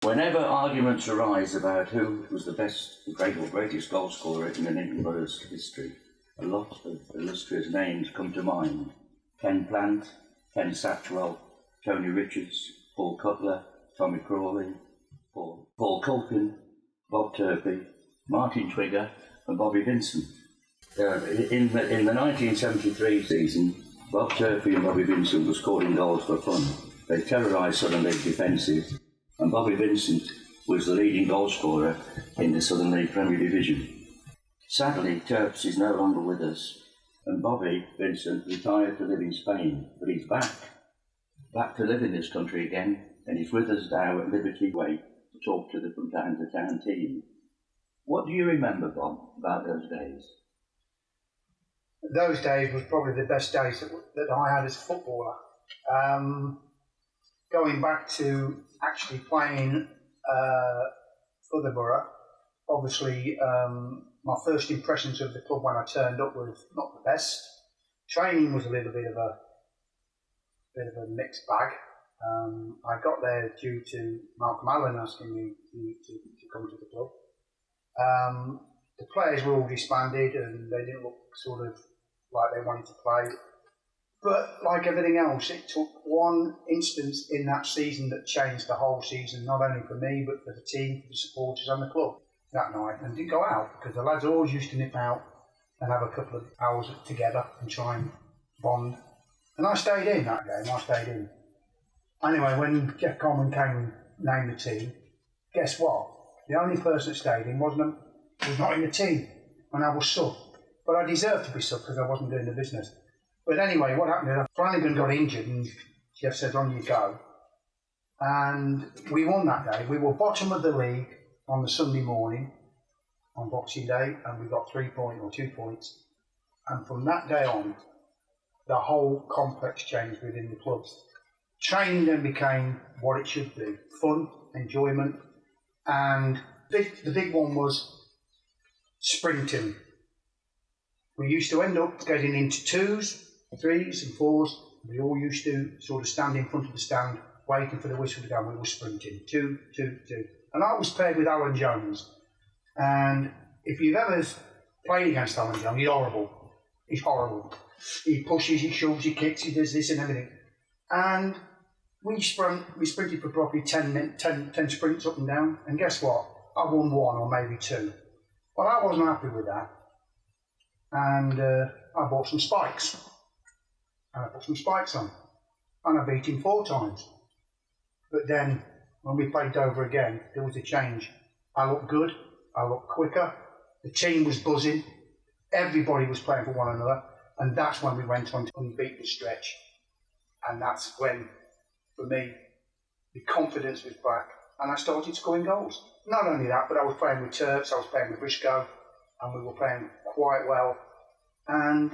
Whenever arguments arise about who was the greatest goal scorer in the Nuneaton Borough's history, a lot of illustrious names come to mind. Ken Plant, Ken Satchwell, Tony Richards, Paul Cutler, Tommy Crawley, Paul Culkin, Bob Turpie, Martin Twigger and Bobby Vincent. In the 1973 season, Bob Turpie and Bobby Vincent were scoring goals for fun. They terrorised Southern League defences, and Bobby Vincent was the leading goal scorer in the Southern League Premier Division. Sadly, Turps is no longer with us, and Bobby Vincent retired to live in Spain, but he's back to live in this country again, and he's with us now at Liberty Way to talk to the from town to town team. What do you remember, Bob, about those days? Those days was probably the best days that I had as a footballer. Going back to actually playing for the Borough, obviously my first impressions of the club when I turned up was not the best. Training was a little bit of a mixed bag. I got there due to Malcolm Allen asking me to come to the club. The players were all disbanded and they didn't look sort of like they wanted to play. But like everything else, it took one instance in that season that changed the whole season, not only for me, but for the team, for the supporters and the club that night. And didn't go out, because the lads always used to nip out and have a couple of hours together and try and bond. And I stayed in that game, Anyway, when Jeff Coleman came and named the team, guess what? The only person that stayed in was not in the team, and I was sub. But I deserved to be sub because I wasn't doing the business. But anyway, what happened is Flanagan got injured and Jeff said, on you go. And we won that day. We were bottom of the league on the Sunday morning, on Boxing Day, and we got 2 points. And from that day on, the whole complex changed within the club. Training then became what it should be, fun, enjoyment, and the big one was sprinting. We used to end up getting into 2s, 3s and 4s. We all used to sort of stand in front of the stand, waiting for the whistle to go, and we were sprinting, 2, 2, 2. And I was paired with Alan Jones. And if you've ever played against Alan Jones, he's horrible. He's horrible. He pushes, he shoves, he kicks, he does this and everything. And we sprinted for probably 10 sprints up and down. And guess what? I won 1 or maybe 2. Well, I wasn't happy with that. And I bought some spikes. And I put some spikes on. And I beat him 4 times. But then, when we played Dover again, there was a change. I looked good. I looked quicker. The team was buzzing. Everybody was playing for one another. And that's when we went on to unbeat the stretch. And that's when, for me, the confidence was back. And I started scoring goals. Not only that, but I was playing with Turps, I was playing with Briscoe, and we were playing quite well. And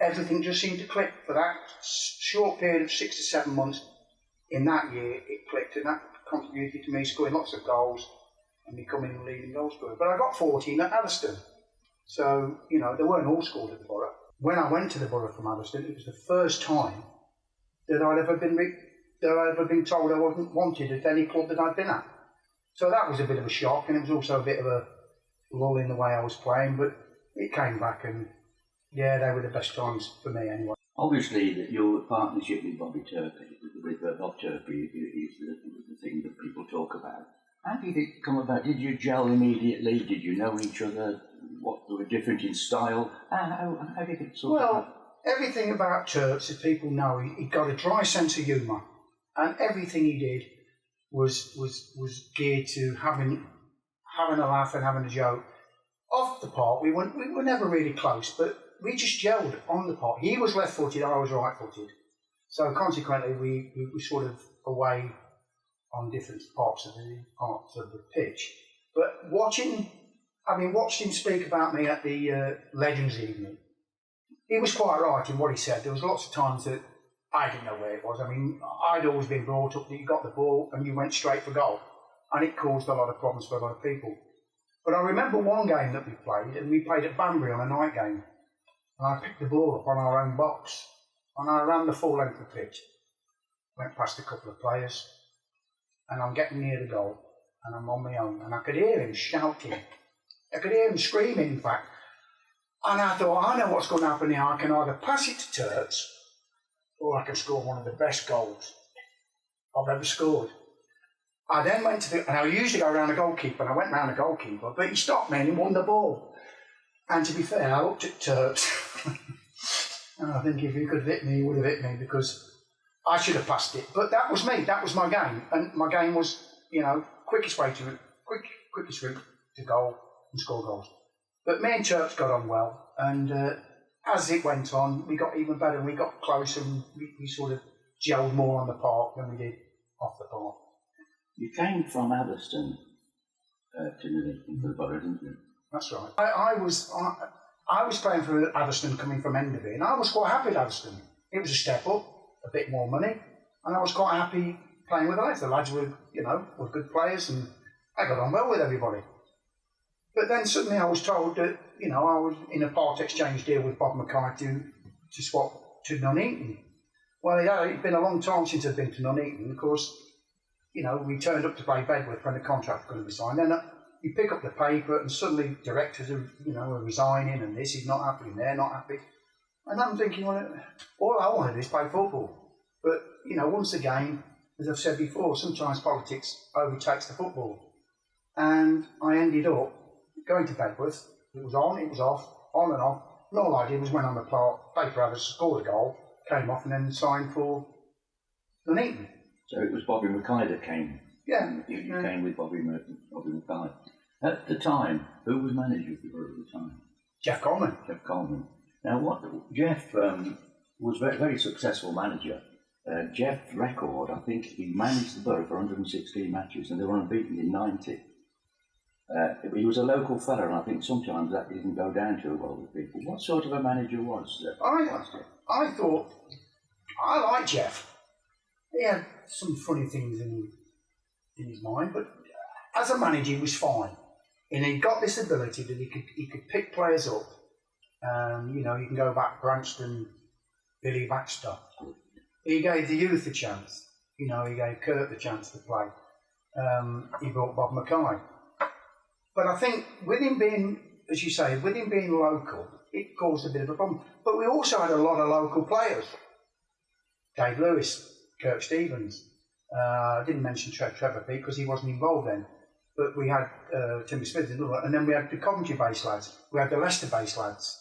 everything just seemed to click. For that short period of 6 to 7 months, in that year, it clicked, and that contributed to me scoring lots of goals and becoming the leading goal scorer. But I got 14 at Atherstone. So, you know, they weren't all scored at the Borough. When I went to the Borough from Atherstone, it was the first time that I'd ever been told I wasn't wanted at any club that I'd been at. So that was a bit of a shock, and it was also a bit of a lull in the way I was playing, but it came back, and yeah, they were the best times for me anyway. Obviously, your partnership with Bobby Turpie, with Bob Turpie, is the thing that people talk about. How did it come about? Did you gel immediately? Did you know each other? What were different in style? How did it sort of happen? Everything about Turps, as people know, he got a dry sense of humour, and everything he did was geared to having a laugh and having a joke. Off the park, we were never really close, but we just gelled on the park. He was left-footed, I was right-footed. So consequently, we were sort of away on different parts of the pitch. But watched him speak about me at the Legends evening. He was quite right in what he said. There was lots of times that I didn't know where it was. I mean, I'd always been brought up that you got the ball and you went straight for goal. And it caused a lot of problems for a lot of people. But I remember one game that we played, and we played at Banbury on a night game. And I picked the ball up on our own box. And I ran the full length of the pitch. Went past a couple of players. And I'm getting near the goal. and I'm on my own, and I could hear him shouting. I could hear him screaming, in fact. And I thought, I know what's going to happen here. I can either pass it to Turks, or I can score one of the best goals I've ever scored. I then went to and I usually go around the goalkeeper, and I went round the goalkeeper, but he stopped me and he won the ball. And to be fair, I looked at Turks, and I think if he could have hit me, he would have hit me, because I should have passed it. But that was me, that was my game. And my game was, quickest route to goal and score goals. But me and Turks got on well, and as it went on, we got even better, and we got close, and we sort of gelled more on the park than we did off the park. You came from Atherstone to Nuneaton Borough, didn't you? That's right. I was playing for Atherstone, coming from Enderby, and I was quite happy at Atherstone. It was a step up, a bit more money, and I was quite happy playing with the lads. The lads were, were good players, and I got on well with everybody. But then suddenly I was told that, I was in a part exchange deal with Bob Mackay to swap to Nuneaton. Well, it'd been a long time since I'd been to Nuneaton. Of course, we turned up to play Bedworth when the contract was going to be signed. Then you pick up the paper, and suddenly directors are, are resigning, and this is not happening, they're not happy. And I'm thinking, well, all I wanted is play football. But, once again, as I've said before, sometimes politics overtakes the football. And I ended up going to Bedworth. It was on, it was off, on and off. And all I did was went on the play for others, scored a goal, came off, and then signed for Nuneaton. So it was Bobby Mackay that came. Yeah. You came with Bobby Mackay. At the time, who was manager of the Borough at the time? Jeff Coleman. Jeff Coleman. Now, Jeff was a very, very successful manager. Jeff's record, I think he managed the Borough for 116 matches, and they were unbeaten in 90. He was a local fella, and I think sometimes that didn't go down too well with people. What sort of a manager was I thought, I liked Jeff. He had some funny things in his mind, but as a manager, he was fine. And he got this ability that he could pick players up. You can go back Branston, Billy Baxter. He gave the youth a chance. He gave Kurt the chance to play. He brought Bob Mackay. But I think with him being, as you say, with him being local, it caused a bit of a problem. But we also had a lot of local players. Dave Lewis, Kirk Stevens. I didn't mention Trevor Peake because he wasn't involved then. But we had Timmy Smith, and then we had the Coventry-based lads. We had the Leicester-based lads.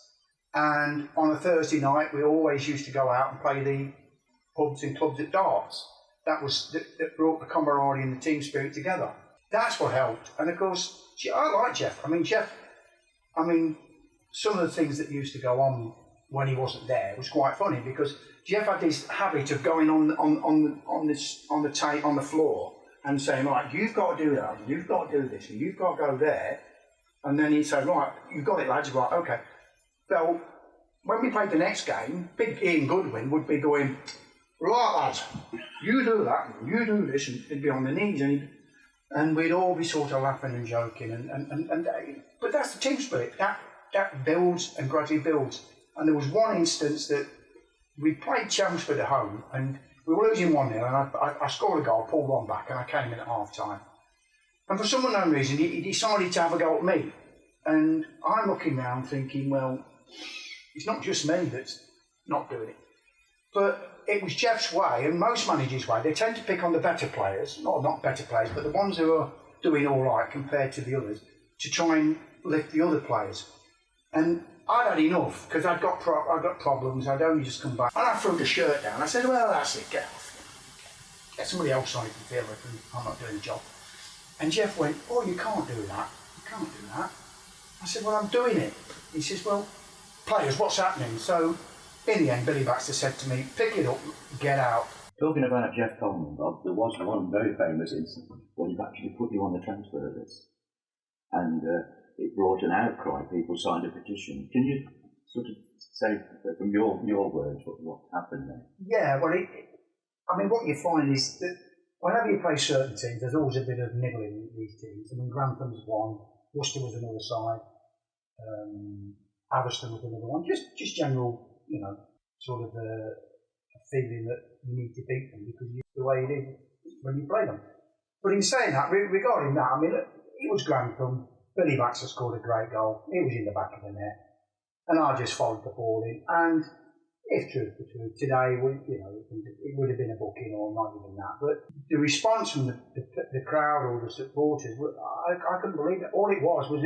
And on a Thursday night, we always used to go out and play the pubs and clubs at darts. That brought the camaraderie and the team spirit together. That's what helped. And of course, I like Jeff. Some of the things that used to go on when he wasn't there was quite funny, because Jeff had this habit of going on the floor and saying, right, you've got to do that, and you've got to do this, and you've got to go there. And then he'd say, right, you've got it, lads. Right, okay. Well, when we played the next game, big Ian Goodwin would be going, right, lads, you do that, and you do this, and he'd be on the knees, and we'd all be sort of laughing and joking, but that's the team spirit. That builds and gradually builds. And there was one instance that we played Chelmsford at home, and we were losing 1-0, and I scored a goal, pulled one back, and I came in at half time. And for some unknown reason, he decided to have a go at me. And I'm looking round thinking, well, it's not just me that's not doing it. But it was Jeff's way, and most managers' way. They tend to pick on the better players, not better players, but the ones who are doing all right compared to the others, to try and lift the other players. And I'd had enough, because I'd got problems. I'd only just come back, and I threw the shirt down. I said, well, that's it, get off. Get somebody else on it to feel it, and I'm not doing the job. And Jeff went, oh, you can't do that. You can't do that. I said, well, I'm doing it. He says, well, players, what's happening? So, in the end, Billy Baxter said to me, pick it up, get out. Talking about Jeff Coleman, Bob, there was one very famous incident when he actually put you on the transfer list. And it brought an outcry. People signed a petition. Can you sort of say from your words what happened there? Yeah, well, what you find is that whenever you play certain teams, there's always a bit of niggling with these teams. Grantham's one, Worcester was another side, Atherstone was another one. Just general, sort of a feeling that you need to beat them because the way it is when you play them. But in saying that, regarding that, I mean, it was Grantham. Billy Baxter scored a great goal. It was in the back of the net. And I just followed the ball in. And if truth be true, today, it would have been a booking or not even that. But the response from the crowd or the supporters, I couldn't believe it. All it was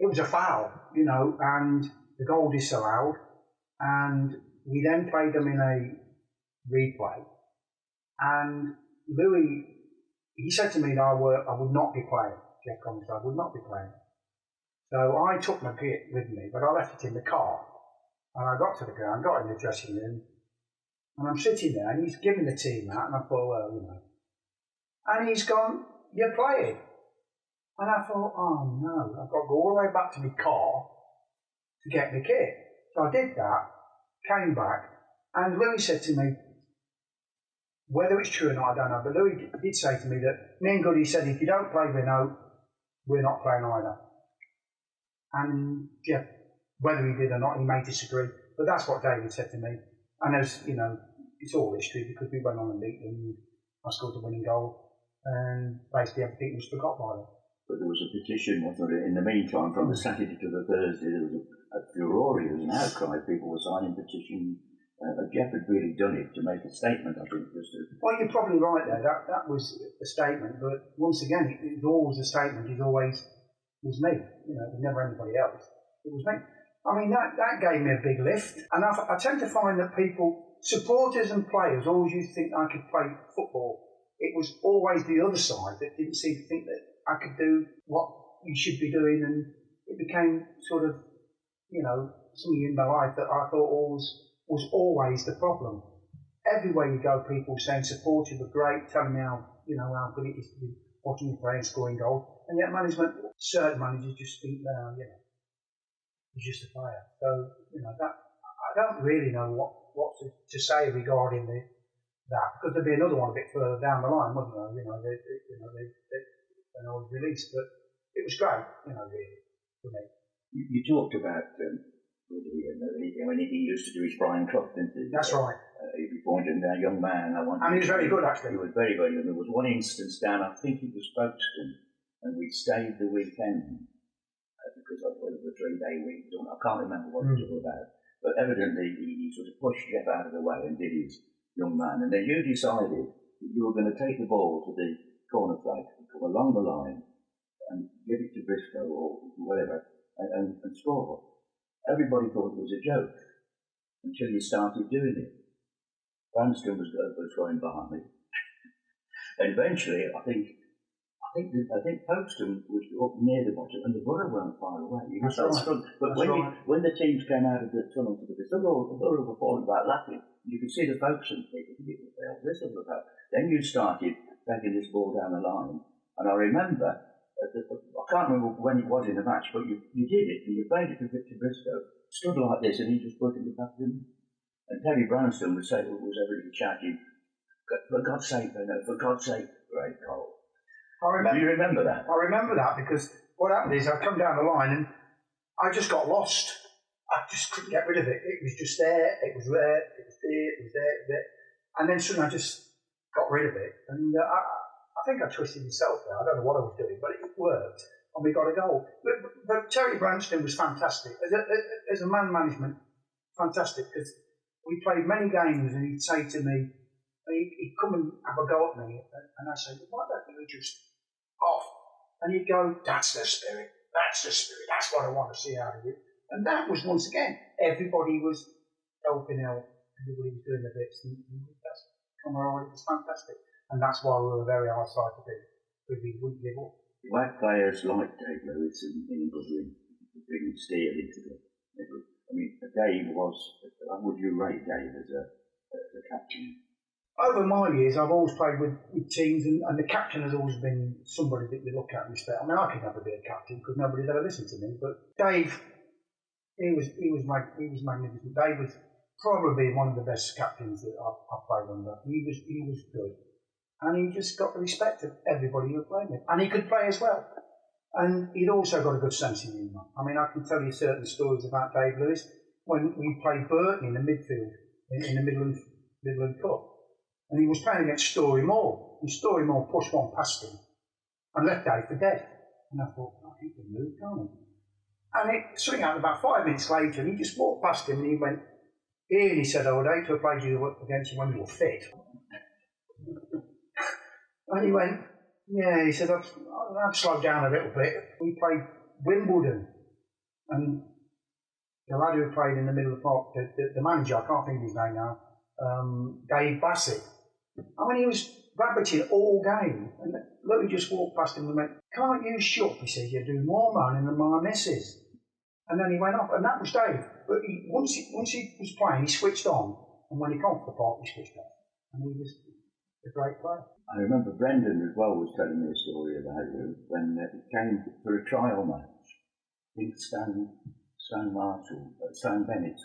it was a foul, and the goal disallowed. And we then played them in a replay. And Louis, he said to me that I would not be playing. Jeff Collins, I would not be playing. So I took my kit with me, but I left it in the car. And I got to the ground, got in the dressing room, and I'm sitting there, and he's giving the team that, and I thought, well, And he's gone, you're playing. And I thought, oh no, I've got to go all the way back to my car to get my kit. So I did that, came back, and Louis said to me, whether it's true or not, I don't know, but Louis did say to me that me and Goody said, if you don't play Renault, we're not playing either. And yeah, whether he did or not, he may disagree, but that's what David said to me. And as it's all history because we went on and beat them. I scored the winning goal, and basically everything was forgot by them. But there was a petition, wasn't there? In the meantime, from the Saturday to the Thursday, there was a furore, there was an outcry. People were signing petitions. Jeff had really done it to make a statement, I think. Well, you're probably right there. That was a statement, but once again, it was always a statement. It always was me. It was never anybody else. It was me. I mean, that gave me a big lift. And I tend to find that people, supporters and players, always used to think I could play football. It was always the other side that didn't seem to think that I could do what you should be doing. And it became sort of, something in my life that I thought was always the problem. Everywhere you go, people saying supporters were great, telling me how good it is to be watching you play and scoring goals. And yet certain managers just think, he's just a player. So, that I don't really know what to say regarding that, because there'd be another one a bit further down the line, wasn't there? They always released, but it was great, really, for me. You talked about when he used to do his Brian Clough, didn't he? That's right. He'd be pointing at a young man. And he was very good, actually. He was very, very good. There was one instance down, I think it was Folkestone, and we stayed the weekend because it was a 3-day week. I can't remember what it was about. But evidently, he sort of pushed Jeff out of the way and did his young man. And then you decided that you were going to take the ball to the corner flag, come along the line, and give it to Briscoe or whatever, and score. Everybody thought it was a joke until you started doing it. Branston was going behind me, and eventually, I think Folkestone was up near the bottom, and the Boro weren't far away. But when the teams came out of the tunnel to the Boro were falling about laughing. You could see the Folkestone people thinking, what the hell is this all about? Then you started taking this ball down the line, and I remember. I can't remember when it was in the match, but you did it, and you played it to Victor Briscoe, stood like this, and he just put it in the back of him. And Terry Brownstone was everybody shouting, for God's sake, for God's sake, great goal. Do you remember that? I remember that because what happened is I come down the line and I just got lost. I just couldn't get rid of it. It was just there, it was there, it was there, it was there, it was there. And then suddenly I just got rid of it. And I think I twisted myself there. I don't know what I was doing, but it worked, and we got a goal. But Terry Branston was fantastic. As a man management, fantastic, because we played many games, and he'd say to me, he'd come and have a go at me, and I'd say, why don't you just off? And he'd go, that's the spirit, that's what I want to see out of you. And that was, once again, everybody was helping out, everybody was doing their bits, and that's camaraderie. It was fantastic. And that's why we were very hard side to beat, because we wouldn't give up. You had players like Dave Lewis and Goodwin bringing steel into the middle. I mean, Dave was, how would you rate Dave as a captain? Over my years, I've always played with teams, and the captain has always been somebody that you look at and respect. I mean, I could never be a captain because nobody's ever listened to me, but Dave, he was magnificent. Dave was probably one of the best captains that I've played under. He was good. And he just got the respect of everybody who was playing with. And he could play as well. And he'd also got a good sense of humour. I mean, I can tell you certain stories about Dave Lewis when we played Burton in the midfield, in the Midland Cup. And he was playing against Story Moor. and Storymore pushed one past him and left Dave for dead. And I thought, oh, he can move, can't he? And it swung out about 5 minutes later, and he just walked past him and he went, here, and he said, I would hate to have played you against you when you were fit. And he went, yeah, he said, I've slowed down a little bit. We played Wimbledon, and the lad who played in the middle of the park, the manager, I can't think of his name now, Dave Bassett. I mean, he was rabbiting all game, and Louis just walked past him and went, can't you shut? He said, you do more moaning than my missus. And then he went off, and that was Dave. But once he was playing, he switched on, and when he got off the park, he switched off. And he was a great player. I remember Brendan as well was telling me a story about you when he came for a trial match. I think Stan Bennett,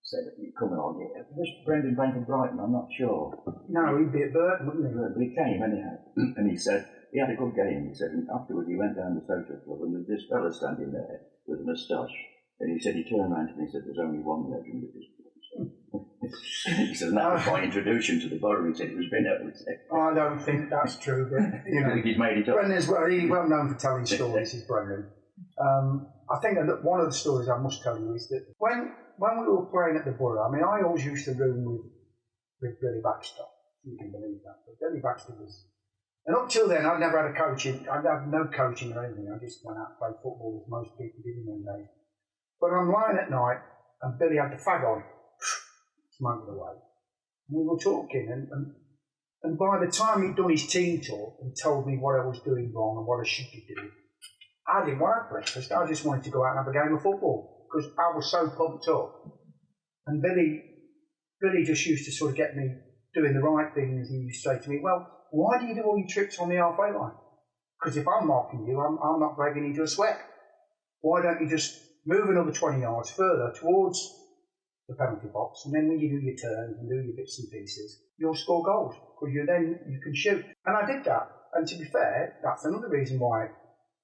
said that he'd come along. Was Brendan playing for Brighton? I'm not sure. No, he'd be at Burton, wouldn't he? But he came anyhow, and he said he had a good game. He said, and afterwards he went down the social club, and there was this fella standing there with a moustache, and he said he turned around to me and said, "There's only one legend of this place." He said, and that was my introduction to the borough. He said it was Vinno. I don't think that's true, but you know, he's made it up. Brendan's really well known for telling stories. Is Brendan. I think that one of the stories I must tell you is that when we were playing at the Borough, I mean, I always used to room with Billy Baxter. You can believe that. But Billy Baxter was, and up till then, I'd never had a coaching. I'd had no coaching or anything. I just went out and played football as most people did in those days. But I'm lying at night, and Billy had the fag on, smoking away. And we were talking, and by the time he'd done his team talk and told me what I was doing wrong and what I should be doing, I didn't want breakfast. I just wanted to go out and have a game of football because I was so pumped up. And Billy just used to sort of get me doing the right things. He used to say to me, well, why do you do all your tricks on the halfway line? Because if I'm marking you, I'm not breaking into a sweat. Why don't you just move another 20 yards further towards the penalty box, and then when you do your turns and do your bits and pieces, you'll score goals because you can shoot. And I did that. And to be fair, that's another reason why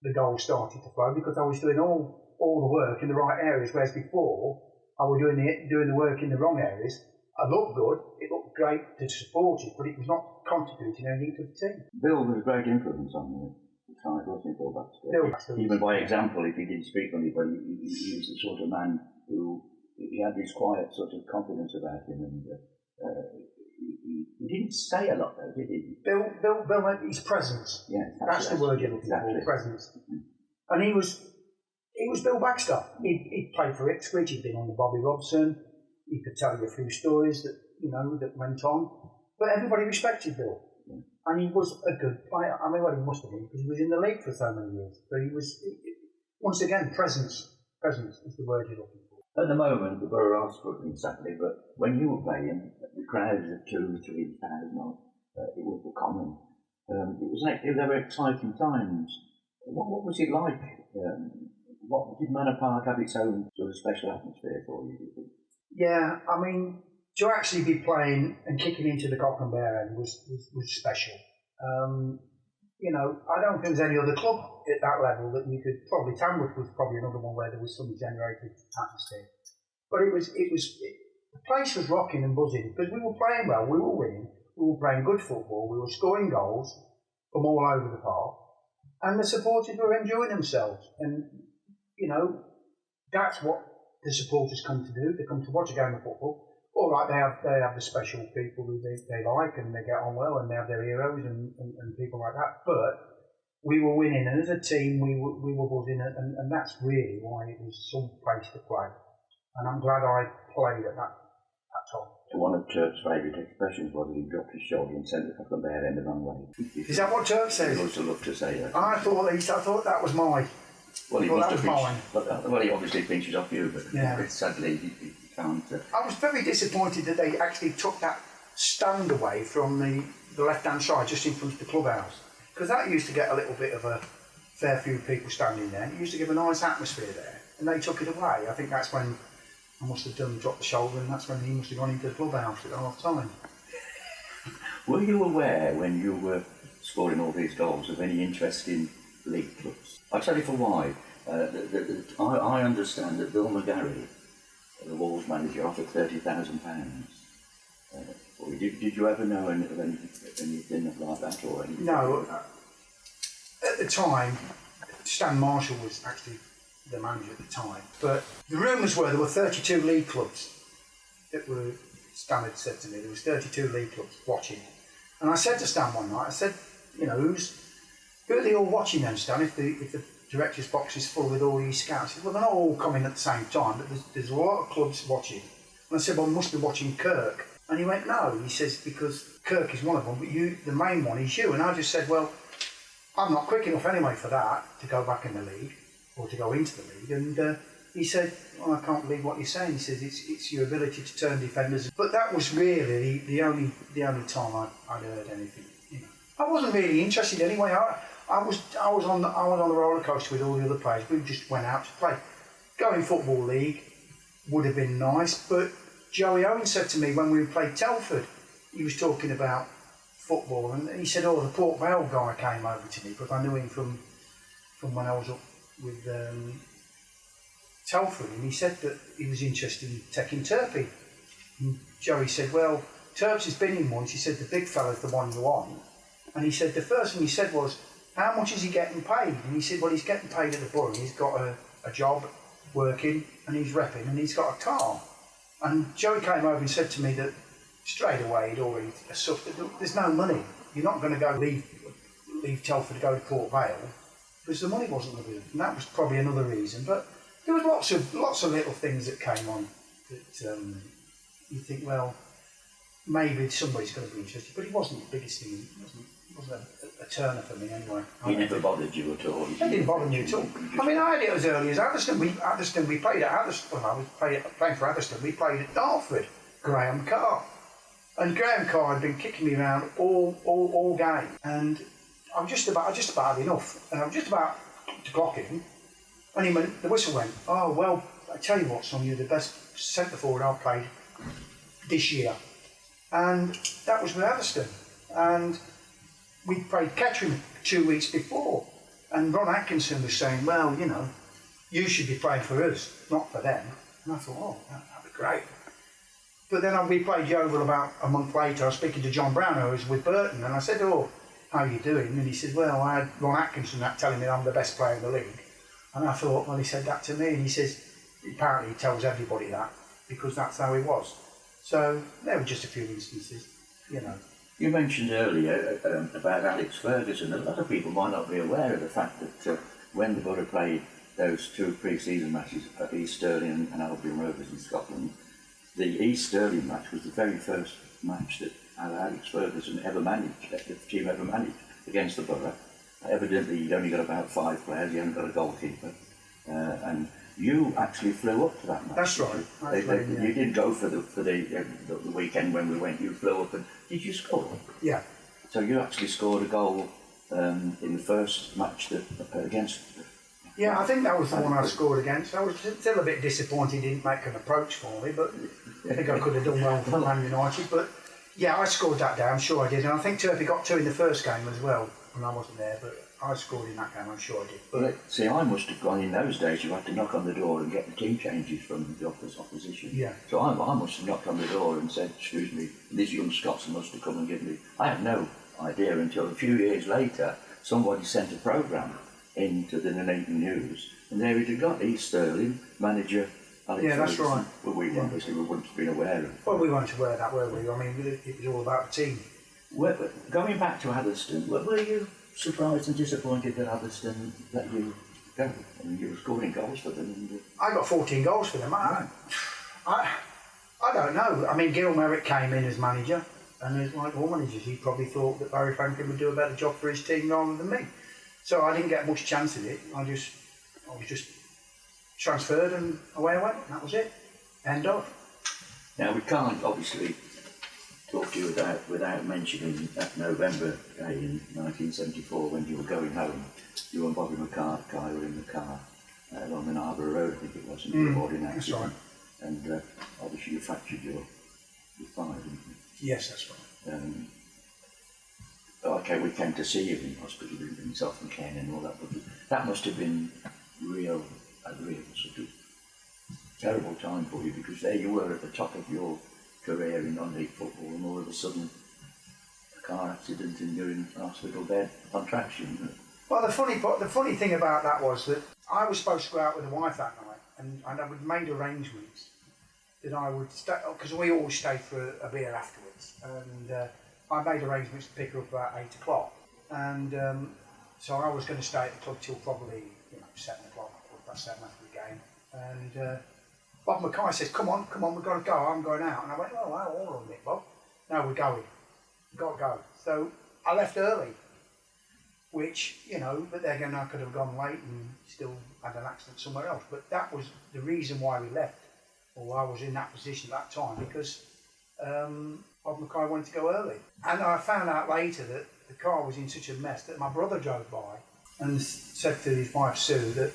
the goals started to flow, because I was doing all the work in the right areas, whereas before I was doing the work in the wrong areas. I looked good, it looked great to support it, but it was not contributing anything to the team. Bill was a great influence on you. Wasn't he, Bill Baxter? Even by example, if he didn't speak on anybody, he was the sort of man who he had this quiet sort of confidence about him, and he didn't say a lot, though, did he? Bill his presence. Yeah, that's the word you're looking for, presence. Mm-hmm. And he was Bill Baxter. He'd played for Ipswich. He'd been on the Bobby Robson. He could tell you a few stories that went on. But everybody respected Bill, and he was a good player. I mean, well, he must have been because he was in the league for so many years. But he was once again presence. Presence is the word you're looking for. At the moment, the Borough are struggling sadly, but when you were playing, the crowds of 2,000 to 3,000, it was common. It was like they were exciting times. What was it like? Did Manor Park have its own sort of special atmosphere for you? Yeah, I mean, to actually be playing and kicking into the Cock and Bear end was special. I don't think there's any other club at that level that you could probably. Tamworth was probably another one where there was some generated atmosphere, but the place was rocking and buzzing because we were playing well, we were winning, we were playing good football, we were scoring goals from all over the park, and the supporters were enjoying themselves. And that's what the supporters come to do. They come to watch a game of football. All right, they have the special people who they like and they get on well, and they have their heroes and people like that. But we were winning, and as a team, we were buzzing, and that's really why it was some place to play. And I'm glad I played at that time. So one of Turp's favourite expressions was that he dropped his shoulder and sent the Cock and Bear end the wrong way. Is that what Turp says? He used to love to say that. I thought that was mine. Well, he must have mine. Well, he obviously pinches off you, but yeah. Sadly he can't. I was very disappointed that they actually took that stand away from the left-hand side, just in front of the clubhouse, because that used to get a little bit of a fair few people standing there. It used to give a nice atmosphere there, and they took it away. I think that's when I must have dropped the shoulder, and that's when he must have gone into the clubhouse at half time. Were you aware when you were scoring all these goals of any interest in league clubs? I'll tell you for why. I understand that Bill McGarry, the Wolves manager, offered £30,000 Or did you ever know anything like that or anything? No. At the time, Stan Marshall was actually the manager at the time. But the rumours were there were 32 league clubs that were, Stan had said to me, there was 32 league clubs watching. And I said to Stan one night, I said, you know, who are they all watching then, Stan, if the director's box is full with all these scouts? He said, well, they're not all coming at the same time, but there's a lot of clubs watching. And I said, well, must be watching Kirk. And he went, no. He says, because Kirk is one of them, but the main one is you. And I just said, well, I'm not quick enough anyway for that, to go back in the league, or to go into the league. And he said, well, I can't believe what you're saying. He says, it's your ability to turn defenders. But that was really the only time I'd heard anything. You know, I wasn't really interested anyway. I was on the roller coaster with all the other players. We just went out to play. Going football league would have been nice, but Joey Owen said to me when we played Telford, he was talking about football, and he said, oh, the Port Vale guy came over to me, because I knew him from when I was up with Telford, and he said that he was interested in taking Turpie. And Joey said, well, Terps has been in once. He said, the big fella's the one you want. And he said, the first thing he said was, how much is he getting paid? And he said, well, he's getting paid at the Borough. He's got a job working, and he's repping, and he's got a car. And Joey came over and said to me that straight away he'd already suffered. There's no money. You're not going to go leave Telford to go to Port Vale, because the money wasn't going to be there. And that was probably another reason. But there was lots of little things that came on that you think, well, maybe somebody's going to be interested. But he wasn't the biggest thing. He wasn't a turner for me anyway. He never bothered you at all? He didn't bother me at all. I mean, I had it as early as Atherstone. We played at Atherstone. When I was playing for Atherstone, we played at Dartford. Graham Carr. And Graham Carr had been kicking me around all game. And I just about had enough. And I was just about to clock him. And the whistle went, oh, well, I tell you what, son, you're the best centre forward I've played this year. And that was with Atherstone. And we played Kettering 2 weeks before. And Ron Atkinson was saying, well, you know, you should be playing for us, not for them. And I thought, oh, that'd be great. But then we played Yeovil about a month later. I was speaking to John Brown, who was with Burton, and I said, oh, how are you doing? And he said, well, I had Ron Atkinson telling me I'm the best player in the league. And I thought, well, he said that to me, and he says, apparently he tells everybody that, because that's how he was. So there were just a few instances, you know. You mentioned earlier about Alex Ferguson. A lot of people might not be aware of the fact that when the Borough played those 2 pre-season matches at East Stirling and Albion Rovers in Scotland, the East Stirling match was the very first match that Alex Ferguson ever managed, that the team ever managed against the Borough. Evidently, he'd only got about 5 players, he hadn't got a goalkeeper. And you actually flew up to that match. That's right. You didn't go for the weekend when we went, you flew up and did you score? Yeah. So you actually scored a goal in the first match against... Yeah, I think that was the one I scored against. I was still a bit disappointed he didn't make an approach for me, but I think I could have done well for Man United. But yeah, I scored that day, I'm sure I did. And I think Turpie got 2 in the first game as well, when I wasn't there, but I scored in that game, I'm sure I did. But see, I must have gone in those days, you had to knock on the door and get the team changes from the opposition. Yeah. So I must have knocked on the door and said, excuse me, this young Scotsman must have come and given me... I had no idea until a few years later, somebody sent a programme into the Nuneaton News, and there it had got East Stirling, manager Alex that's Ferguson. right. Well, obviously we wouldn't have been aware of. Well, we weren't aware of that, were we? I mean, it was all about the team. Going back to Atherstone, were you surprised and disappointed that Atherstone let you go? I mean, you were scoring goals for them. I got 14 goals for them. I don't know. I mean, Gil Merritt came in as manager, and like all managers, he probably thought that Barry Franklin would do a better job for his team rather than me. So I didn't get much chance of it. I was just transferred and away I went. And that was it. End of. Now we can't obviously talk to you without mentioning that November day in 1974 when you were going home. You and Bobby McCarthy were in the car along the Narborough Road, I think it was, and you were boarding an accident. That's right. And obviously you fractured your thigh, didn't you? Yes, that's right. Okay, we came to see you in hospital, in South and Ken and all that, but that must have been a real sort of terrible time for you, because there you were at the top of your career in non-league football, and all of a sudden a car accident and you're in hospital bed on traction. Well, the funny thing about that was that I was supposed to go out with the wife that night, and I would made arrangements that I would stay, because we always stayed for a beer afterwards, and I made arrangements to pick her up about 8 o'clock, and so I was going to stay at the club till probably 7 o'clock, quarter past 7 after the game, and Bob Mackay says, come on, we've got to go, I'm going out, and I went, oh, wow, hold on a minute, Bob, no, we're going, we've got to go, so I left early, which, but then again I could have gone late and still had an accident somewhere else, but that was the reason why we left, or I was in that position at that time, because Bob Mackay wanted to go early. And I found out later that the car was in such a mess that my brother drove by and said to his wife Sue that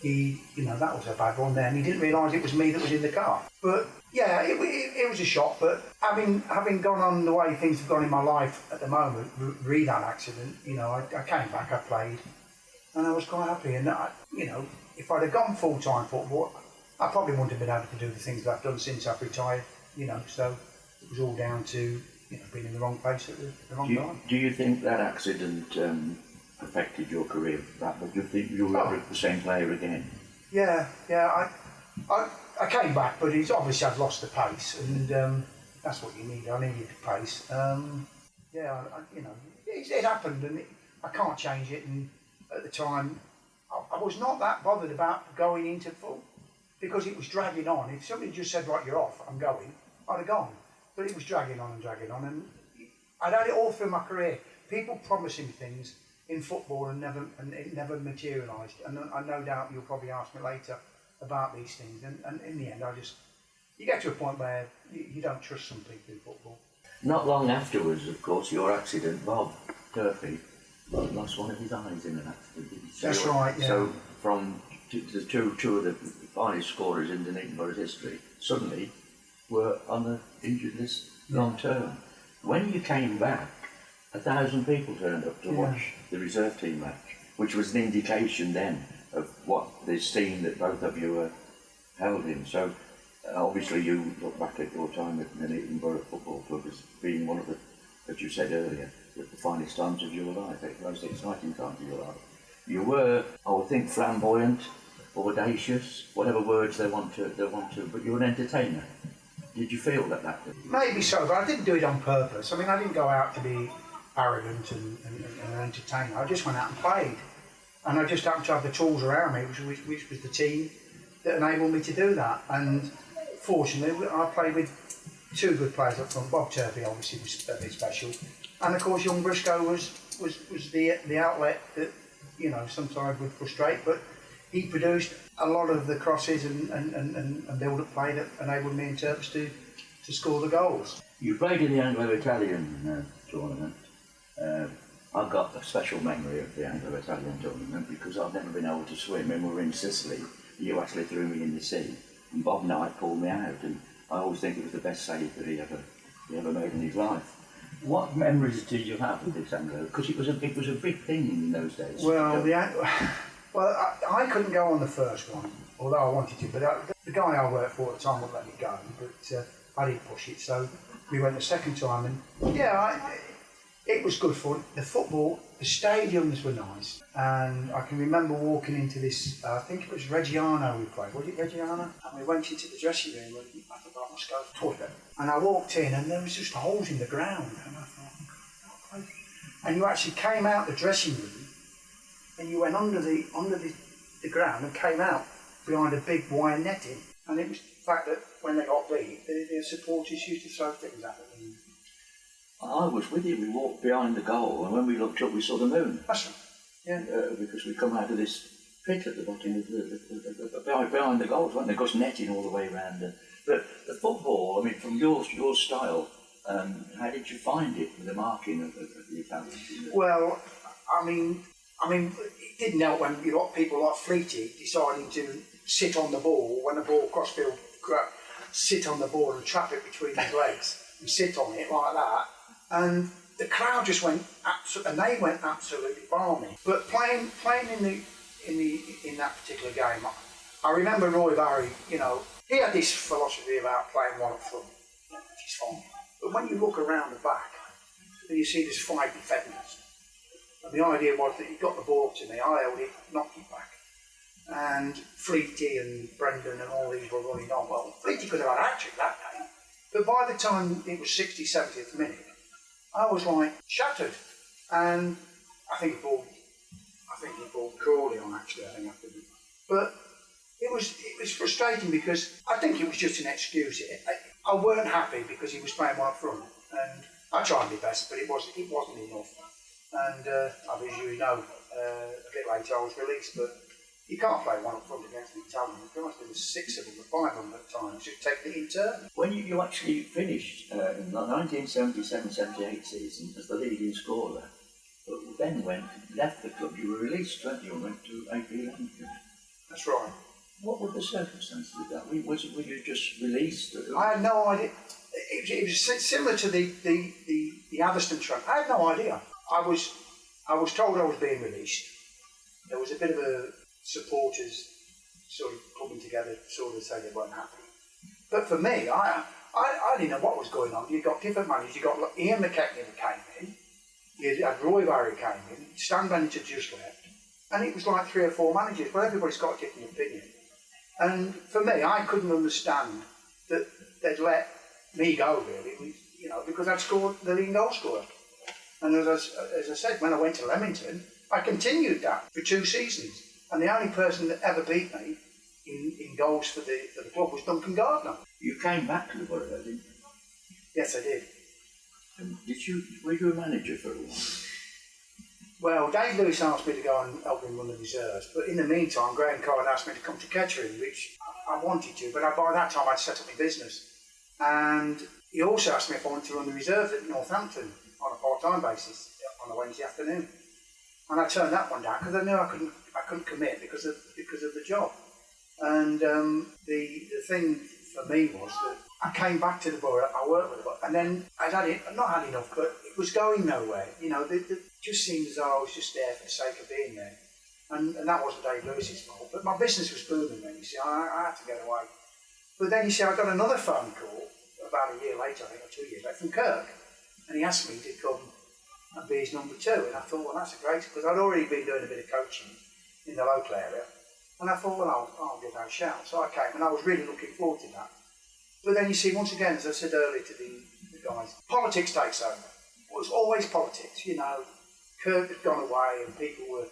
that was a bad one there, and he didn't realise it was me that was in the car. But yeah, it was a shock, but having gone on the way things have gone in my life at the moment, re that accident, I came back, I played, and I was quite happy. And if I'd have gone full-time football, I probably wouldn't have been able to do the things that I've done since I've retired, so it was all down to being in the wrong place at the wrong time. Do you think that accident affected your career that much? Do you think you'll ever the same player again? Yeah. I came back, but it's obviously I've lost the pace, and that's what you need. I needed the pace. It happened, and I can't change it. And at the time, I was not that bothered about going into full because it was dragging on. If somebody just said, "Right, you're off, I'm going," I'd have gone. But it was dragging on, and I'd had it all through my career. People promising me things in football and it never materialised. And I no doubt you'll probably ask me later about these things. And in the end, you get to a point where you don't trust some people in football. Not long afterwards, of course, your accident, Bob Turpie lost one of his eyes in an accident. That's right, yeah. So from the two of the finest scorers in the Nuneaton Borough's history, suddenly were on the injured list long term. When you came back, 1,000 people turned up to watch the reserve team match, which was an indication then of what the scene that both of you were held in. So obviously you look back at your time at the Nuneaton Borough Football Club as being one of the, as you said earlier, the finest times of your life, the most exciting times of your life. You were, I would think, flamboyant, audacious, whatever words they want to, but you're an entertainer. Did you feel that? Maybe so, but I didn't do it on purpose. I mean, I didn't go out to be arrogant and an entertainer. I just went out and played. And I just happened to have the tools around me, which was the team that enabled me to do that. And fortunately, I played with two good players up front. Bob Turpie obviously was a bit special. And of course, young Briscoe was the outlet that, sometimes would frustrate, but he produced a lot of the crosses and build-up play that enabled me and Turpie to score the goals. You played in the Anglo-Italian tournament. I've got a special memory of the Anglo-Italian tournament because I've never been able to swim, and we were in Sicily. You actually threw me in the sea, and Bob Knight pulled me out, and I always think it was the best save that he ever made in his life. What memories did you have of this Anglo? Because it was a big thing in those days. Well, I couldn't go on the first one, although I wanted to, but the guy I worked for at the time wouldn't let me go, but I didn't push it, so we went the second time, and it was good fun. The football, the stadiums were nice, and I can remember walking into this, I think it was Reggiano we played, was it Reggiano? And we went into the dressing room, and I thought I must go to the toilet, and I walked in, and there was just holes in the ground, and I thought, and you actually came out the dressing room, and you went under the ground and came out behind a big wire netting. And it was the fact that when they got beat, the supporters used to throw things at them. I was with you. We walked behind the goal, and when we looked up, we saw the moon. That's right. Yeah. Because we come out of this pit at the bottom of the behind the goals, wasn't there? Of course, netting all the way around. But the football, I mean, from your style, how did you find it with the marking of the Italians? Well, I mean, it didn't help when you got people like Fleety deciding to sit on the ball when the ball crossfield, sit on the ball and trap it between his legs and sit on it like that. And the crowd just went absolutely balmy. But playing in that particular game, I remember Roy Barry. He had this philosophy about playing one up front, which is fine. But when you look around the back, and you see there's 5 defenders, and the idea was that he got the ball to me, I held it, knocked it back. And Fleety and Brendan and all these were running on. Well, Fleety could have had a hat-trick that day, but by the time it was 60th, 70th minute, I was like shattered. And I think he balled Crawley on actually, I think after that. But it was frustrating because I think it was just an excuse. I weren't happy because he was playing one up front, and I tried my best, but it wasn't enough. And as you know, a bit later I was released, but you can't play one up front against an Italian. There must have been 6 of them or 5 of them at the time, so you take it in turn. When you actually finished in the 1977-78 season as the leading scorer, but then when you left the club, you were released, weren't you, and went to AP Leamington? That's right. What were the circumstances of that? Were you just released? I had no idea. It was similar to the Atherstone trend. I had no idea. I was told I was being released. There was a bit of a supporters sort of coming together, sort of say they weren't happy. But for me, I didn't know what was going on. You got different managers. You got Ian McKechnie who came in. You had Roy Barry came in. Stan Bennett had just left, and it was like 3 or 4 managers. Well, everybody's got a different opinion. And for me, I couldn't understand that they'd let me go, really, because I'd scored the leading goal scorer. And as I said, when I went to Leamington, I continued that for 2 seasons. And the only person that ever beat me in goals for the club was Duncan Gardner. You came back to the Borough, didn't you? Yes, I did. And were you a manager for a while? Well, Dave Lewis asked me to go and help him run the reserves, but in the meantime, Graham Card asked me to come to Kettering, which I wanted to, but by that time I'd set up my business. And he also asked me if I wanted to run the reserves at Northampton on a part-time basis on a Wednesday afternoon. And I turned that one down because I knew I couldn't commit because of the job. And the thing for me was that I came back to the Borough, I worked with the Borough, and then I'd not had enough, but it was going nowhere. It just seemed as though I was just there for the sake of being there. And that wasn't Dave Lewis's fault, but my business was booming then, you see, I had to get away. But then, you see, I got another phone call about a year later, I think, or 2 years later, from Kirk, and he asked me to come and be his number 2, and I thought, well, that's a great, because I'd already been doing a bit of coaching in the local area, and I thought, well, I'll give that a shout. So I came, and I was really looking forward to that. But then you see, once again, as I said earlier to the guys, politics takes over. It was always politics, Kirk had gone away and people were,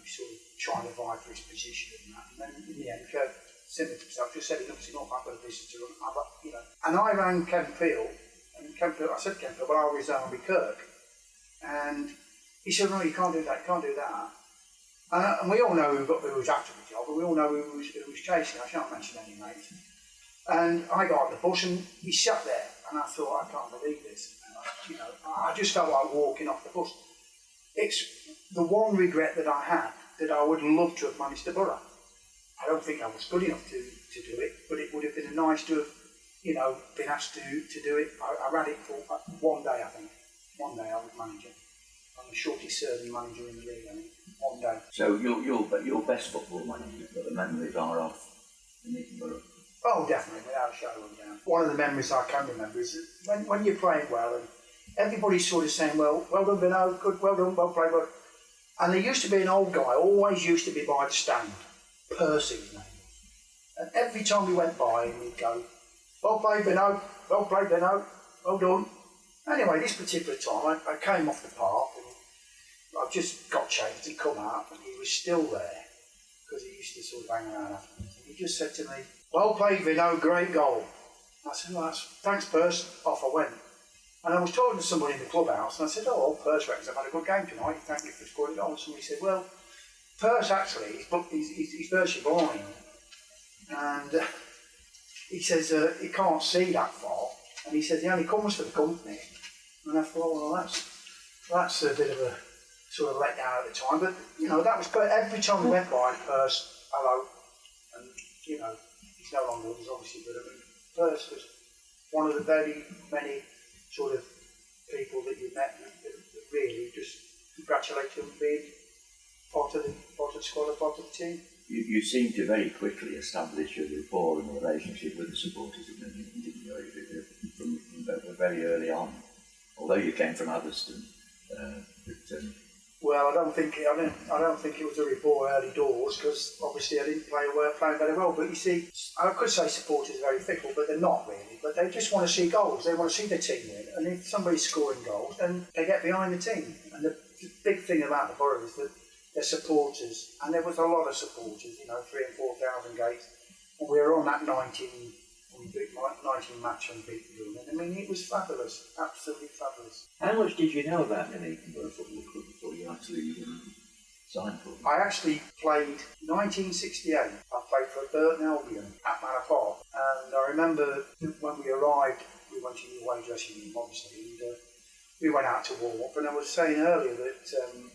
sort of trying to vie for his position and that. And then in the end, Kirk simmered himself, just said, enough's enough, I've got a business to run. And I rang Ken Peel, and I said to Ken Peel, well, I'll resign with Kirk. And he said, no, you can't do that, you can't do that. And we all know who was after the job, and we all know who was chasing. I shan't mention any names. And I got on the bus, and he sat there, and I thought, I can't believe this. I just felt like walking off the bus. It's the one regret that I had, that I would love to have managed the Borough. I don't think I was good enough to do it, but it would have been nice to have, been asked to do it. I ran it for one day, I think. One day I was manager. I'm the shortest serving manager in the league, I think. One day. So your best football manager, but the memories are of Nuneaton Borough? Oh, definitely, without a shadow of a doubt. One of the memories I can remember is when you're playing well and everybody's sort of saying, well done, Vino, good, well done, well played, well. And there used to be an old guy, always used to be by the stand, Percy his name was. And every time we went by him, he'd go, well played, Vino, well done. Anyway, this particular time, I came off the park and I just got changed and come out and he was still there because he used to sort of hang around afterwards. And he just said to me, well played, Vino, great goal. I said, well, thanks, Perce. Off I went. And I was talking to somebody in the clubhouse, and I said, oh, Perce reckons I've had a good game tonight. Thank you for scoring goals. And he said, well, Perce actually, he's virtually blind. And he says he can't see that far. And he says he only comes for the company. And I thought, well, that's a bit of a sort of letdown at the time. But, that was every time we went by, Perce, hello. And, he's no longer with us, obviously, but I mean, Perce was one of the very many sort of people that you met that really just congratulate you on being part of the squad, part of the team. You seem to very quickly establish a rapport and a relationship with the supporters of Nuneaton, didn't you? very early on, although you came from Atherstone. Well, I don't think it was a report early doors, because obviously I didn't play very well. But you see, I could say supporters are very fickle, but they're not really. But they just want to see goals. They want to see the team win, and if somebody's scoring goals, then they get behind the team. And the big thing about the Borough is that they're supporters, and there was a lot of supporters. 3,000 and 4,000 gates, and we were on that 19 match and beat them. I mean, it was fabulous, absolutely fabulous. How much did you know about Nuneaton Borough Football Club before you actually signed for them? I actually played 1968. I played for Burton Albion at Manor Park, and I remember when we arrived, we went to the away dressing room, obviously, and we went out to warm up. And I was saying earlier that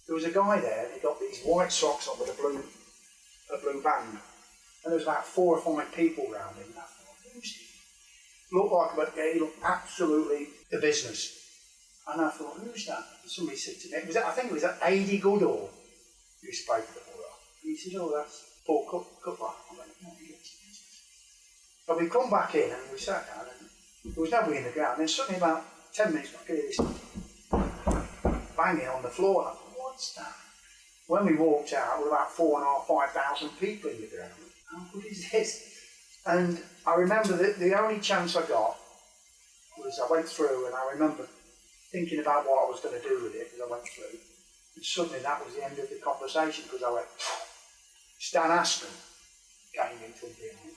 there was a guy there, and he got these white socks on with a blue band, and there was about 4 or 5 people around him. And I thought, who's he? Looked like, but he looked absolutely the business. And I thought, who's that? Somebody said to me, I think it was A.D. Goodall who used to play for the Borough. And he said, oh, that's Paul Cutler. I went, no, he gets the business. So we come back in and we sat down, and there was nobody in the ground. Then suddenly, about 10 minutes, I could hear this banging on the floor. And I thought, what's that? When we walked out, there were about 4,500, 5,000 people in the ground. What is this? And I remember that the only chance I got was I went through, and I remember thinking about what I was going to do with it as I went through. And suddenly that was the end of the conversation, because I went, Stan Aston came in from behind,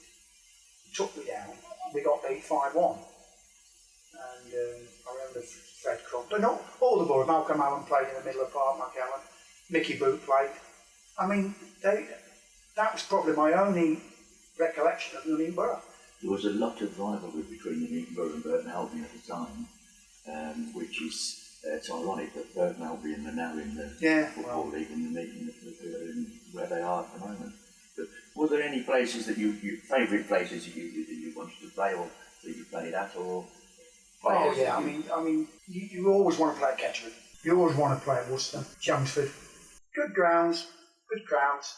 took me down, and we got beat 5-1. And I remember Fred Crumpton, all the boys, Malcolm Allen played in the middle of the park, Mark Allen, Mickey Boot played. I mean, that was probably my only recollection of Nuneaton Borough. There was a lot of rivalry between Nuneaton Borough and Burton Albion at the time, which is, it's ironic that Burton Albion are now in the Football League and Nuneaton where they are at the moment. But were there any places that favourite places that you wanted to play, or that you played at, or? Oh yeah, I mean, you always want to play at Kettering. You always want to play at Worcester, Chelmsford. Good grounds, good crowds,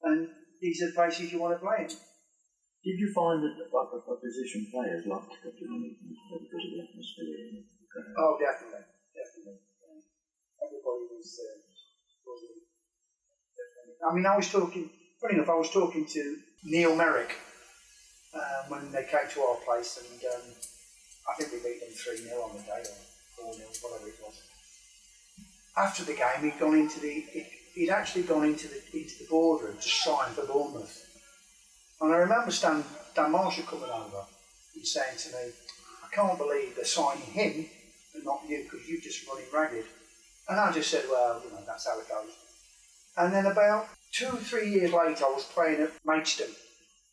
and these are the places you want to play in. Did you find that the opposition players liked to go to Nuneaton because of the atmosphere? Oh, definitely. Everybody was. I mean, funny enough, I was talking to Neil Merrick when they came to our place, and I think we beat them 3-0 on the day, or 4-0, whatever it was. After the game, he'd actually gone into the boardroom to sign for Bournemouth. And I remember Dan Marshall coming over and saying to me, I can't believe they're signing him and not you, because you're just running ragged. And I just said, well, that's how it goes. And then about 2-3 years later, I was playing at Maidstone,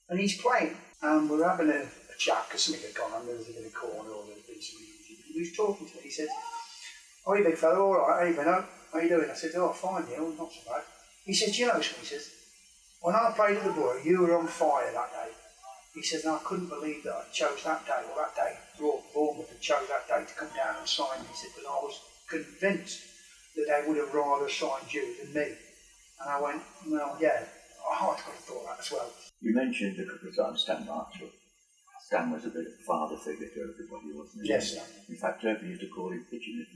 and he's playing, and we're having a chat, because something had gone on, there was in a corner, or there'd been something. He was talking to me, he said, oh, you big fella, all right, hey, Benno, how you doing? I said, oh, fine, Neil, not so bad. He said, you know something? He says, when I played at the Borough, you were on fire that day. He says, and I couldn't believe that I chose that day, or that day, Bournemouth had chose that day to come down and sign me. He said, but I was convinced that they would have rather signed you than me. And I went, well, yeah, I could have thought that as well. You mentioned a couple of times Stan Marshall. Stan was a bit of a father figure to everybody, wasn't he? Yes. In fact, Turpie used to call him pitching it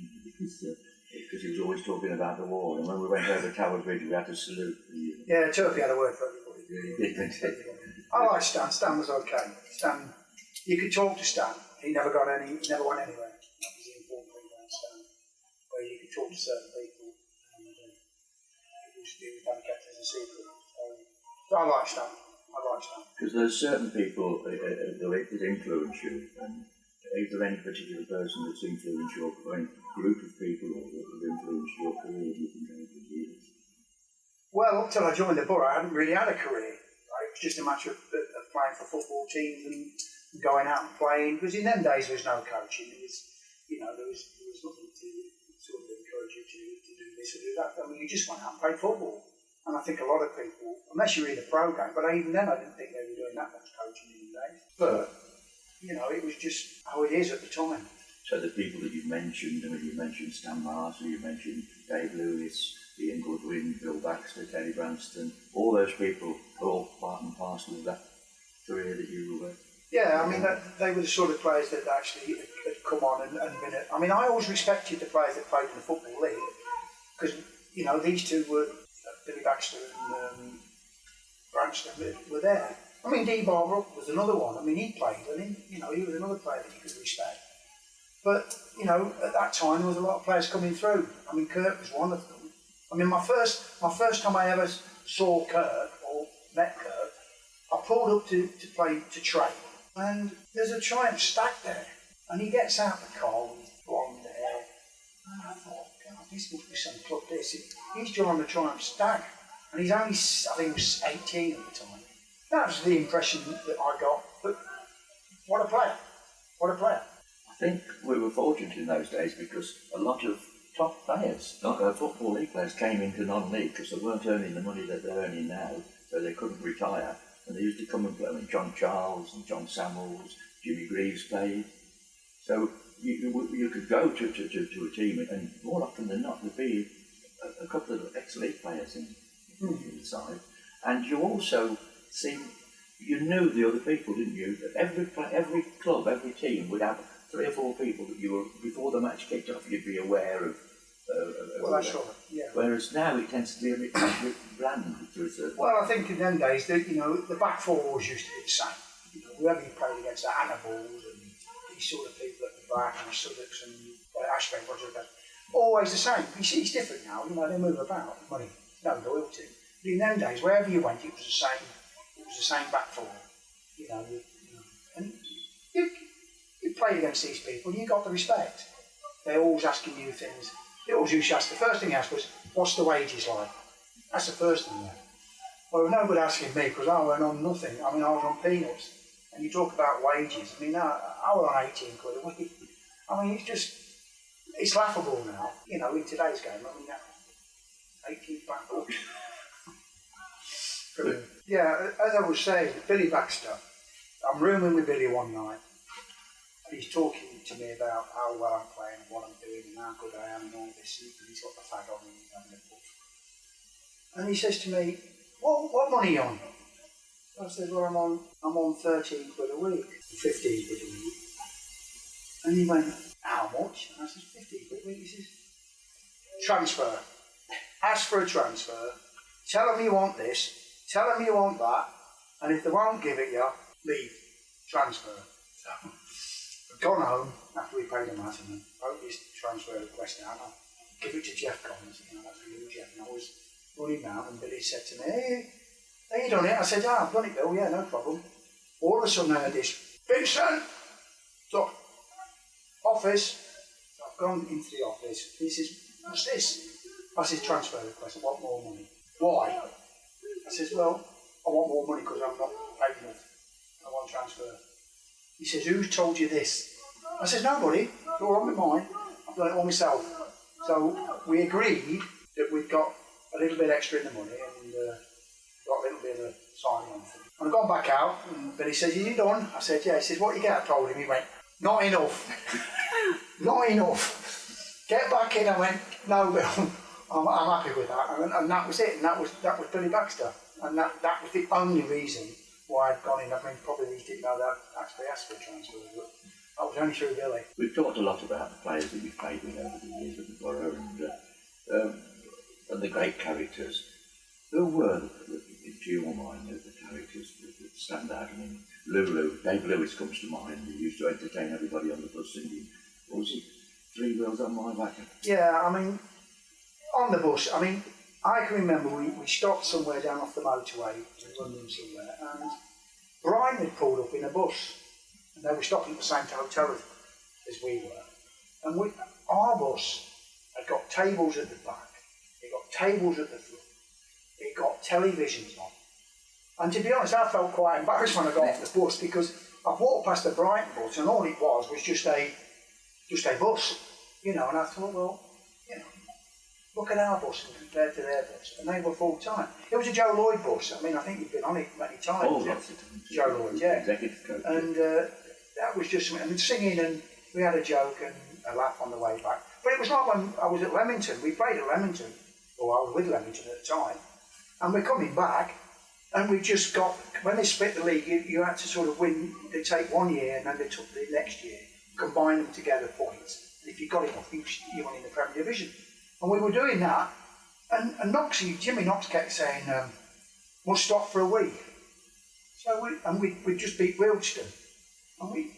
because he was always talking about the war. And when we went over Tower Bridge, we had to salute the... Yeah, Turpie had a word for everybody. I like Stan. Stan was okay. Stan, you could talk to Stan. He never went anywhere. That was the important thing about Stan. Where you could talk to certain people, and it was kept as a secret. So I like Stan. Because there's certain people that influence you, and is there any particular person that's influenced you, or any group of people that have influenced your career you can go for years? Well, up till I joined the Borough, I hadn't really had a career. Right? It was just a matter of playing for football teams and going out and playing. Because in them days there was no coaching. There was nothing to sort of encourage you to do this or do that. I mean, you just went out and played football. And I think a lot of people, unless you're in a pro game, but even then I didn't think they were doing that much coaching in the days. But, it was just how it is at the time. So the people that you've mentioned, you mentioned Stan Marshall, you mentioned Dave Lewis, Ian Goodwin, Bill Baxter, Terry Branston, all those people are all part and parcel of that career that you were with. Yeah, I mean, they were the sort of players that actually had come on and been I mean, I always respected the players that played in the Football League because, you know, these two were, Billy Baxter and Branston were there. I mean, Dee Barber was another one. I mean, he played, and he was another player that you could respect. But, you know, at that time there was a lot of players coming through. I mean, Kirk was one of them. I mean, my first time I ever saw Kirk or met Kirk, I pulled up to train, and there's a Triumph Stag there, and he gets out the car with his blonde hair, and I thought, God, this must be some club. He's drawing the Triumph Stag, and he's only, I think he was 18 at the time. That was the impression that I got. But what a player! What a player! I think we were fortunate in those days because a lot of top players, Football League players, came into non-league because they weren't earning the money that they're earning now, so they couldn't retire. And they used to come and play. I mean, John Charles and John Samuels, Jimmy Greaves played. So you could go to a team, and more often than not, there'd be a couple of ex-league players in the side. And you also you knew the other people, didn't you? That every club, every team would have 3 or 4 people that you were, before the match kicked off, you'd be aware of. Well, that's right, yeah. Whereas now it tends to be a bit bland to a certain. Well, I think in them days, the back four always used to be the same. You know, whoever you played against, the Hannibal's and these sort of people at the back, and the Suddocks and Ashby, always the same. You see, it's different now. You know, they move about. Money, no loyalty. But in them days, wherever you went, it was the same. It was the same back four. And you played against these people, and you got the respect. They're always asking you things. They always used to ask. The first thing they asked was, "What's the wages like?" That's the first thing. Well, nobody asking me because I went on nothing. I mean, I was on peanuts. And you talk about wages. I mean, I was on 18 quid a week. I mean, it's laughable now. You know, in today's game. I mean, 18 pounds. Yeah, as I was saying, Billy Baxter. I'm rooming with Billy one night, and he's talking to me about how well I'm playing, what I'm doing, and how good I am, and all this. And he's got the fag on, and he's having a puff. And he says to me, "What money are you on?" I said, "Well, I'm on 13 quid a week, 15 quid a week." And he went, "How much?" And I said, 15 quid a week. He says, "Transfer. Ask for a transfer. Tell them you want this. Tell them you want that. And if they won't give it you, leave. Transfer." So I've gone home after we paid the mat and wrote this transfer request down. I'll give it to Jeff Collins. You know, that's really Jeff. And I was running down, and Billy said to me, "Hey, you done it?" I said, "I've done it, Bill, yeah, no problem." All of a sudden I heard this, "Vincent!" So, office. So I've gone into the office. He says, "What's this?" I said, "Transfer request, I want more money." "Why?" I says, "Well, I want more money because I'm not paid enough. I want transfer." He says, "Who's told you this?" I says, "Nobody, it's all right with mine. I've done it all myself." So we agreed that we'd got a little bit extra in the money and got a little bit of a signing on thing. And I've gone back out, and Billy says, "Are you done?" I said, "Yeah." He says, "What you get?" I told him. He went, "Not enough." "Not enough. Get back in." I went, "No, Bill, I'm happy with that." And that was it. And that was Billy Baxter. And that was the only reason why I'd gone in. I mean, probably he didn't know that I actually asked for a transfer, but that was only through Billy. We've talked a lot about the players that you've played with over the years at the Boro and the great characters. Who were, to your mind, the characters that stand out? I mean, Dave Lewis comes to mind. He used to entertain everybody on the bus singing, what was it, 3 Wheels on My Wagon? Yeah, I mean, on the bus, I mean, I can remember we stopped somewhere down off the motorway in London somewhere, and Brian had pulled up in a bus, and they were stopping at the same hotel as we were. And our bus had got tables at the back, it got tables at the front, it got televisions on. And to be honest, I felt quite embarrassed when I got off the bus because I've walked past the Brighton bus and all it was just a bus, you know, and I thought, well, you know, look at our bus compared to their bus, and they were full time. It was a Joe Lloyd bus. I mean, I think you've been on it many times. Oh, lots of times. Joe Lloyd, yeah. Executive coach. And that was just something. I mean, singing, and we had a joke and a laugh on the way back. But it was like when I was at Leamington. We played at Leamington, or I was with Leamington at the time, and we're coming back, and we just got, when they split the league, you had to sort of win. They take 1 year, and then they took the next year. combine them together points, and if you got enough, you won in the Premier Division. And we were doing that, and Jimmy Knox kept saying, we'll stop for a week. So we just beat Wiltshire, and we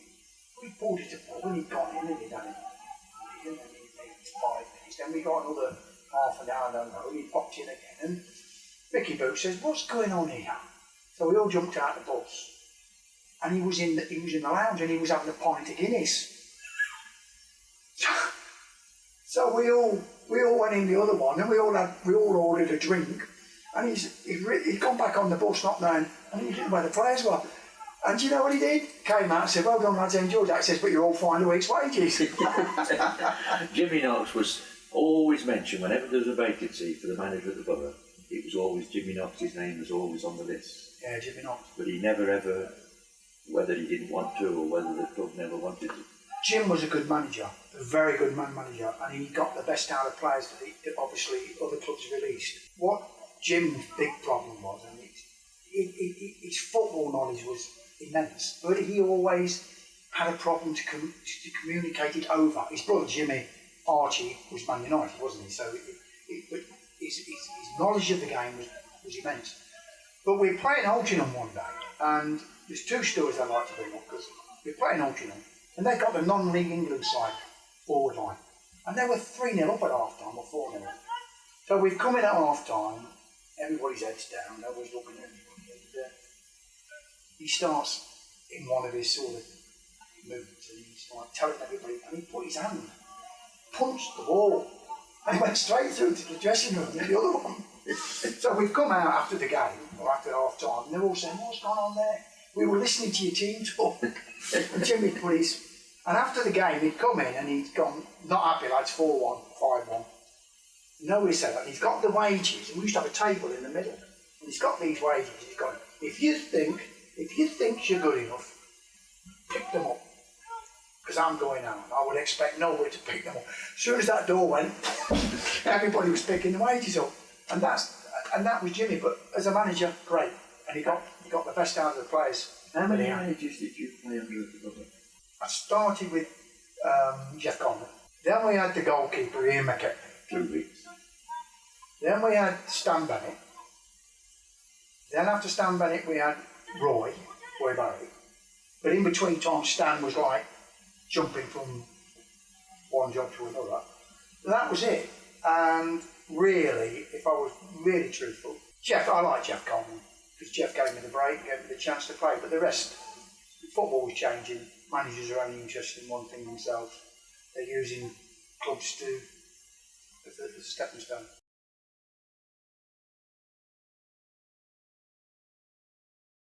pulled it apart when he'd gone in and he'd done it. And then he'd 5 minutes, then we got another half an hour, I don't know, and he popped in again, and Mickey Booth says, what's going on here? So we all jumped out the bus, and he was in the lounge, and he was having a pint of Guinness. So we all went in the other one, and we all ordered a drink, and he'd gone back on the bus not knowing, and he didn't know where the players were. And do you know what he did? Came out and said, well done lads, enjoyed that. He says, but you're all fined a week's wages. Jimmy Knox was always mentioned whenever there was a vacancy for the manager of the borough. It was always Jimmy Knox, his name was always on the list. Yeah, Jimmy Knox. But he never ever, whether he didn't want to or whether the club never wanted to. Jim was a good manager, a very good manager, and he got the best out of players that obviously other clubs released. What Jim's big problem was, and his football knowledge was immense, but he always had a problem to communicate it over. His brother Jimmy, Archie, was Man United, wasn't he? So his knowledge of the game was immense. But we were playing Altrincham one day, and there's 2 stories I'd like to bring up, because we were playing Altrincham, and they got the non-league England side forward line, and they were 3-0 up at half time, or 4-0. So we've come in at half time, everybody's heads down, nobody's looking at anybody, and he starts in one of his sort of movements, and he's like telling everybody, and he put his hand, punched the wall, and he went straight through to the dressing room in the other one. So we've come out after the game, or after half time, and they're all saying, what's going on there? We were listening to your team talk. And Jimmy put his, and after the game he'd come in and he'd gone, not happy lads, 4-1, 5-1. Nobody said that. He's got the wages, and we used to have a table in the middle, and he's got these wages, he's gone, if you think you're good enough, pick them up. Because I'm going out, I would expect nobody to pick them up. As soon as that door went, everybody was picking the wages up. And that was Jimmy, but as a manager, great. And he got the best out of the players. How many managers did you play under at the borough? I started with Jeff Conlon. Then we had the goalkeeper, Ian McKechnie. 2 weeks. Then we had Stan Bennett. Then after Stan Bennett we had Roy Barry. But in between times Stan was like jumping from one job to another. So that was it. And really, if I was really truthful, I like Jeff Conlon, because Jeff gave me the break, gave me the chance to play, but the rest, football was changing, managers are only interested in one thing themselves, they're using clubs as a stepping stone.